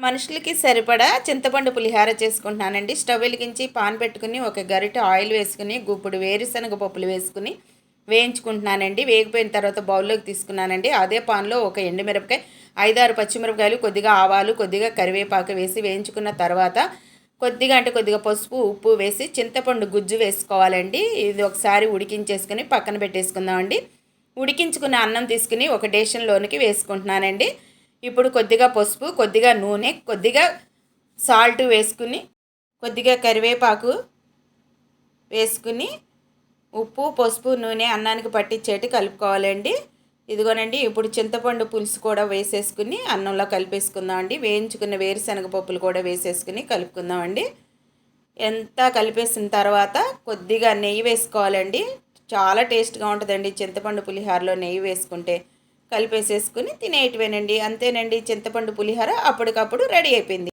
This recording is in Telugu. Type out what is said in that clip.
మనుషులకి సరిపడా చింతపండు పులిహార చేసుకుంటున్నానండి. స్టవ్ వెలిగించి పాన్ పెట్టుకుని ఒక గరిటె ఆయిల్ వేసుకుని గుప్పుడు వేరుశనగ పప్పులు వేసుకుని వేయించుకుంటున్నానండి. వేగిపోయిన తర్వాత బౌల్లోకి తీసుకున్నానండి. అదే పాన్లో ఒక ఎండుమిరపకాయ, 5-6 పచ్చిమిరపకాయలు, కొద్దిగా ఆవాలు, కొద్దిగా కరివేపాకు వేసి వేయించుకున్న తర్వాత కొద్దిగా పసుపు, ఉప్పు వేసి చింతపండు గుజ్జు వేసుకోవాలండి. ఇది ఒకసారి ఉడికించేసుకుని పక్కన పెట్టేసుకుందామండి. ఉడికించుకున్న అన్నం తీసుకుని ఒక డేషన్లోనికి వేసుకుంటున్నానండి. ఇప్పుడు కొద్దిగా పసుపు, కొద్దిగా నూనె, కొద్దిగా సాల్ట్ వేసుకుని కొద్దిగా కరివేపాకు వేసుకుని ఉప్పు, పసుపు, నూనె అన్నానికి పట్టించేటి కలుపుకోవాలండి. ఇదిగోనండి ఇప్పుడు చింతపండు పులుసు కూడా వేసేసుకుని అన్నంలో కలిపేసుకుందామండి. వేయించుకున్న వేరుశనగ పప్పులు కూడా వేసేసుకుని కలుపుకుందామండి. ఎంత కలిపేసిన తర్వాత కొద్దిగా నెయ్యి వేసుకోవాలండి. చాలా టేస్ట్గా ఉంటుందండి చింతపండు పులిహోరలో నెయ్యి వేసుకుంటే. కలిపేసేసుకుని తినేయటమేనండి. అంతేనండి, చింతపండు పులిహోర అప్పటికప్పుడు రెడీ అయిపోయింది.